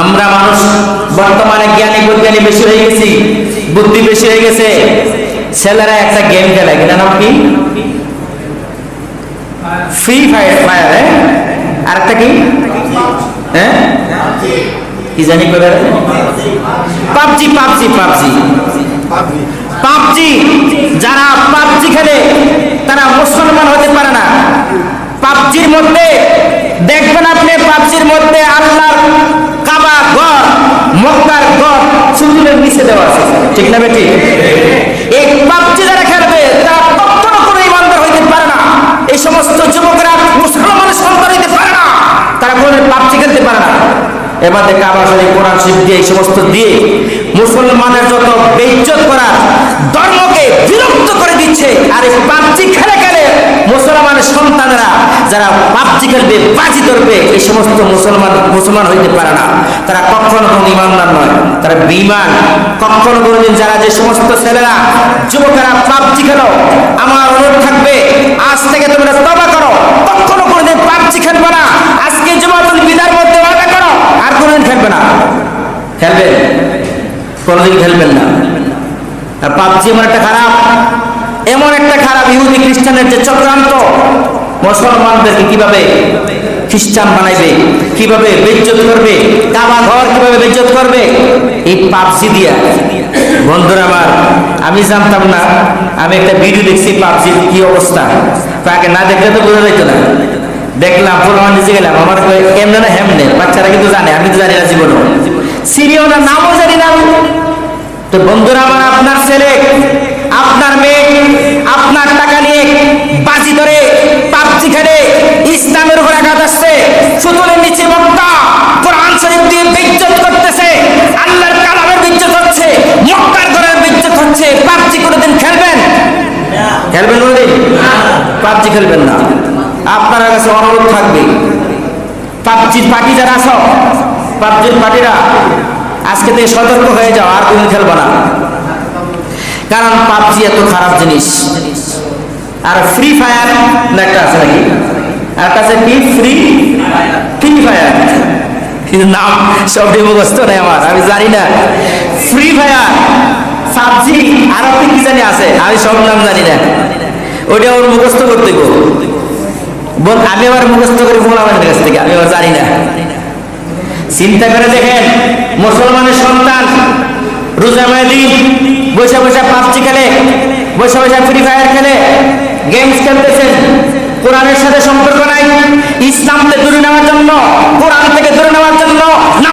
আমরা মানুষ বর্তমানে জ্ঞানী বৈজ্ঞানী বেশি হয়ে গেছি, বুদ্ধি বেশি হয়ে গেছে। ছেলেরা একটা গেম খেলে, কি নাম কি? Free fire. আর একটা কি? হ্যাঁ, কি জানি করে, পাবজি। যারা পাবজি খেলে তারা মুসলমান হতে পারে না। পাবজির মধ্যে দেখবেন আপনি, পাবজির মধ্যে আল্লাহর কাবা ঘর, মক্কার ঘর সুন্দরের নিচে দেওয়া আছে, ঠিক না বেটি? এই পাবজি যারা খেলবে তারা কখনো কোনো ইমানদার হইতে পারে না। এই সমস্ত যুবকরা মুসলমানের সন্তান হইতে পারে না, তারা কোনো পাবজি খেলতে পারে না। এবার কাবা শরীফ, কোরআন শরীফ দিয়ে এই সমস্ত দিয়ে মুসলমানের যত বেইজ্জত করা, ধর্মকে বিরক্ত করে দিচ্ছে। আর এই পাবজি খেলে মুসলমানের সন্তানেরা যারা পাবজি খেলবে, বাজি ধরবে, এই সমস্ত মুসলমান হইতে পারে না। তারা কখনো কোনো ইমানদার নয়, তারা বেঈমান। কখনো কোনোদিন যারা, যে সমস্ত ছেলেরা, যুবকেরা পাবজি খেলো, আমার অনুরোধ থাকবে আজ থেকে তোমরা তওবা করো, কখনো কোনোদিন পাবজি খেলবে না। আজকে জুমাতুল বিদার মধ্যে ওয়াদা করো আর কোনোদিন খেলবে না। খেলবে? কোনোদিন খেলবেন না। আর পাবজি এমন একটা খারাপ ইহুদি খ্রিস্টানের যে চক্রান্ত, মুসলমানদেরকে কিভাবে খ্রিস্টান বানাইবে, কিভাবে বেইজ্জত করবে, কাবা ঘর কিভাবে বেইজ্জত করবে, এই পাবজি দিয়া। বন্ধুরা আমার, আমি জানতাম না। আমি একটা ভিডিও দেখছি পাবজির কি অবস্থা, তাকে না দেখলে তো বোঝা যাইত না। দেখলাম, ফুলমান নিচে গেলাম, আমার এমনে না হেমনে, বাচ্চারা কিন্তু জানে, আমি তো জানি না, জীবনও সিরিয়াও না, নামও জানি না। তো বন্ধুরা আমার, আপনার ছেলে, আপনার মেয়ে আপনার টাকা নিয়ে বাজি ধরে পাবজি খেলে ইসলামের উপর আঘাত আসছে, সুতলের নিচে মক্কা, কোরআন শরীফ দিয়ে বেইজ্জত করতেছে, আল্লাহর কালামের বেইজ্জত হচ্ছে, মক্কার ঘরের বেইজ্জত হচ্ছে। পাবজি কোনোদিন খেলবেন? খেলবেন কোনোদিন? পাবজি খেলবেন না। আপনার কাছে অনুরোধ থাকবে, পাবজির পার্টি যারা আছো, পাবজির পার্টিরা আজকে থেকে সতর্ক হয়ে যাও, আর কোনদিন খেলবো না। কারণ পাবজি এত খারাপ জিনিস। আর ফ্রি ফায়ার একটা আছে নাকি, আর একটা আছে কি, ফ্রি ফায়ার, কিন্তু নাম সবটি মুখস্থ নেই আমার, আমি জানি না। ফ্রি ফায়ার, পাবজি, আর কি জানি আছে, আমি সব নাম জানি না। ওইটা ওর মুখস্থ করতে গো, আমি আবার মুখস্থ করি মোলামানের কাছ থেকে, আমি আবার জানি না। চিন্তা করে দেখেন, মুসলমানের সন্তান রোজা দিন বসে পাবজি খেলে, বসে ফ্রি ফায়ার খেলে, গেমস খেলতেছেন, কোরআনের সাথে সম্পর্ক নাই। ইসলাম থেকে দূরে নেওয়ার জন্য, কোরআন থেকে দূরে নেওয়ার জন্য